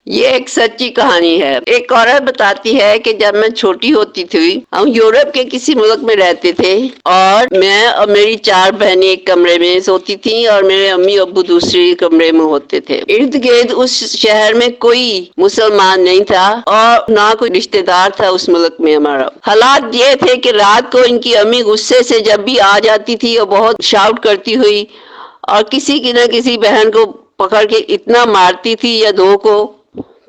یہ ایک سچی کہانی ہے۔ ایک عورت بتاتی ہے کہ جب میں چھوٹی ہوتی تھی، ہم یورپ کے کسی ملک میں رہتے تھے، اور میں اور میری 4 بہنیں ایک کمرے میں سوتی تھیں اور میرے امی ابو دوسرے کمرے میں ہوتے تھے۔ ارد گرد اس شہر میں کوئی مسلمان نہیں تھا اور نہ کوئی رشتہ دار تھا اس ملک میں ہمارا۔ حالات یہ تھے کہ رات کو ان کی امی غصے سے جب بھی آ جاتی تھی اور بہت شاؤٹ کرتی ہوئی اور کسی کی نہ کسی بہن کو پکڑ کے اتنا مارتی تھی یا دو کو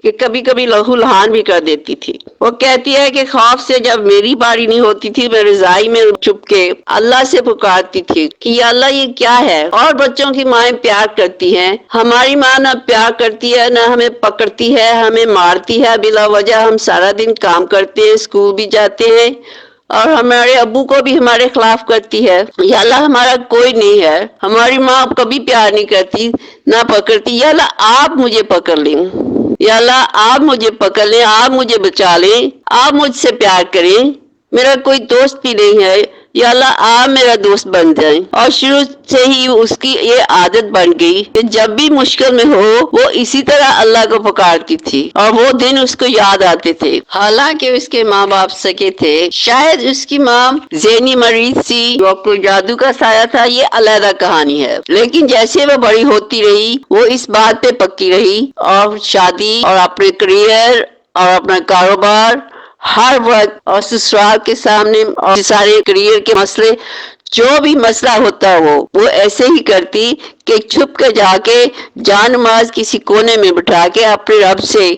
کہ کبھی کبھی لہو لہان بھی کر دیتی تھی۔ وہ کہتی ہے کہ خوف سے جب میری باری نہیں ہوتی تھی میں رضائی میں چھپ کے اللہ سے پکارتی تھی کہ یا اللہ یہ کیا ہے۔ اور بچوں کی مائیں پیار کرتی ہیں، ہماری ماں نہ پیار کرتی ہے نہ ہمیں پکڑتی ہے، ہمیں مارتی ہے بلا وجہ۔ ہم سارا دن کام کرتے ہیں، اسکول بھی جاتے ہیں، اور ہمارے ابو کو بھی ہمارے خلاف کرتی ہے۔ یا اللہ ہمارا کوئی نہیں ہے، ہماری ماں کبھی پیار نہیں کرتی نہ پکڑتی۔ یا اللہ آپ مجھے پکڑ لیں، یا اللہ آپ مجھے پکڑ لیں، آپ مجھے بچا لیں، آپ مجھ سے پیار کریں، میرا کوئی دوست بھی نہیں ہے، یا اللہ آپ میرا دوست بن جائیں۔ اور شروع سے ہی اس کی یہ عادت بن گئی کہ جب بھی مشکل میں ہو وہ اسی طرح اللہ کو پکارتی تھی اور وہ دن اس کو یاد آتے تھے۔ حالانکہ اس کے ماں باپ سکے تھے، شاید اس کی ماں ذہنی مریض تھی، وہ کوئی جادو کا سایہ تھا، یہ علیحدہ کہانی ہے۔ لیکن جیسے وہ بڑی ہوتی رہی وہ اس بات پہ پکی رہی اور شادی اور اپنے کریئر اور اپنا کاروبار ہر وقت اور سسرال کے سامنے اور سارے کریئر کے مسئلے جو بھی مسئلہ ہوتا وہ ایسے ہی کرتی کہ چھپ کے جا کے جان نماز کسی کونے میں بٹھا کے اپنے رب سے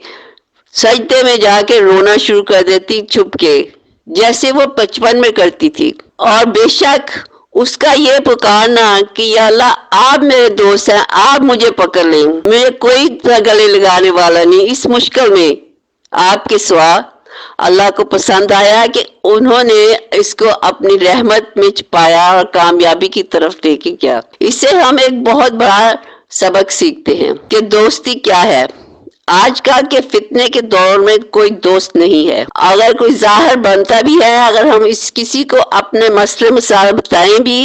سجدے میں جا کے رونا شروع کر دیتی چھپ کے، جیسے وہ 55 میں کرتی تھی۔ اور بے شک اس کا یہ پکارنا کہ یا اللہ آپ میرے دوست ہیں، آپ مجھے پکڑ لیں، میرے کوئی گلے لگانے والا نہیں اس مشکل میں آپ کے سوا۔ اللہ کو پسند آیا کہ انہوں نے اس کو اپنی رحمت میں چھپایا اور کامیابی کی طرف لے کے گیا۔ اس سے ہم ایک بہت بڑا سبق سیکھتے ہیں کہ دوستی کیا ہے۔ آج کل کے فتنے کے دور میں کوئی دوست نہیں ہے، اگر کوئی ظاہر بنتا بھی ہے، اگر ہم کسی کو اپنے مسئلے مسائل بتائیں بھی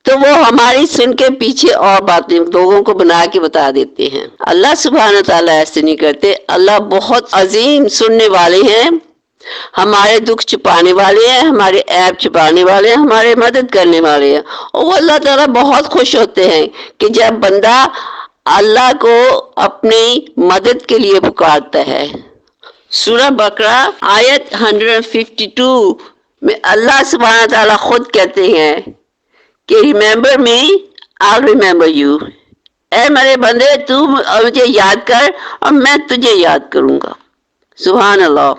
تو وہ ہماری سن کے پیچھے اور باتیں لوگوں کو بنا کے بتا دیتے ہیں۔ اللہ سبحانہ تعالیٰ ایسے نہیں کرتے۔ اللہ بہت عظیم سننے والے ہیں، ہمارے دکھ چھپانے والے ہیں، ہمارے عیب چھپانے والے ہیں، ہمارے مدد کرنے والے ہیں۔ اور وہ اللہ تعالیٰ بہت خوش ہوتے ہیں کہ جب بندہ اللہ کو اپنی مدد کے لیے پکارتا ہے۔ سورہ بقرہ آیت 152 میں اللہ سبحانہ تعالیٰ خود کہتے ہیں کہ remember me I'll remember you، اے میرے بندے تو مجھے یاد کر اور میں تجھے یاد کروں گا۔ سبحان اللہ۔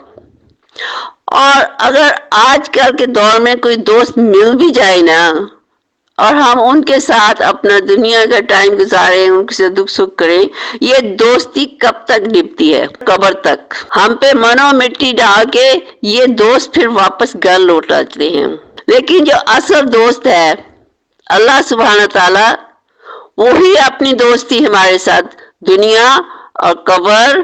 اور اگر آج کل کے دور میں کوئی دوست مل بھی جائے نا اور ہم ان کے ساتھ اپنا دنیا کا ٹائم گزاریں، ان سے دکھ سکھ کریں، یہ دوستی کب تک نبھتی ہے؟ قبر تک۔ ہم پہ منو مٹی ڈال کے یہ دوست پھر واپس گھر لوٹ آتے ہیں۔ لیکن جو اصل دوست ہے اللہ سبحانہ تعالیٰ، وہی اپنی دوستی ہمارے ساتھ دنیا اور قبر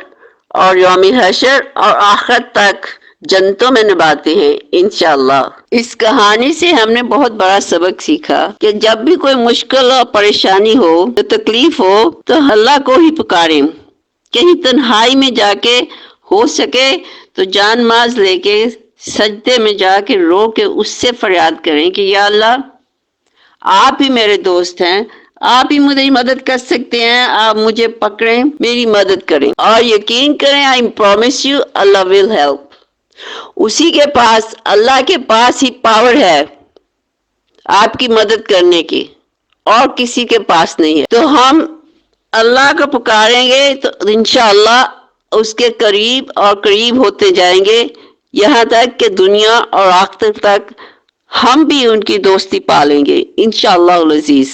اور یوم حشر اور آخرت تک جنتوں میں نبھاتے ہیں انشاءاللہ۔ اس کہانی سے ہم نے بہت بڑا سبق سیکھا کہ جب بھی کوئی مشکل اور پریشانی ہو، تکلیف ہو، تو اللہ کو ہی پکاریں۔ کہیں تنہائی میں جا کے ہو سکے تو جان ماز لے کے سجدے میں جا کے رو کے اس سے فریاد کریں کہ یا اللہ آپ ہی میرے دوست ہیں، آپ ہی میری مدد کر سکتے ہیں، آپ مجھے پکڑیں، میری مدد کریں، اور یقین کریں I promise you Allah will help۔ اسی کے پاس، اللہ کے پاس ہی پاور ہے آپ کی مدد کرنے کی، اور کسی کے پاس نہیں ہے۔ تو ہم اللہ کو پکاریں گے تو انشاءاللہ اس کے قریب اور قریب ہوتے جائیں گے، یہاں تک کہ دنیا اور آخرت تک ہم بھی ان کی دوستی پالیں گے انشاءاللہ العزیز۔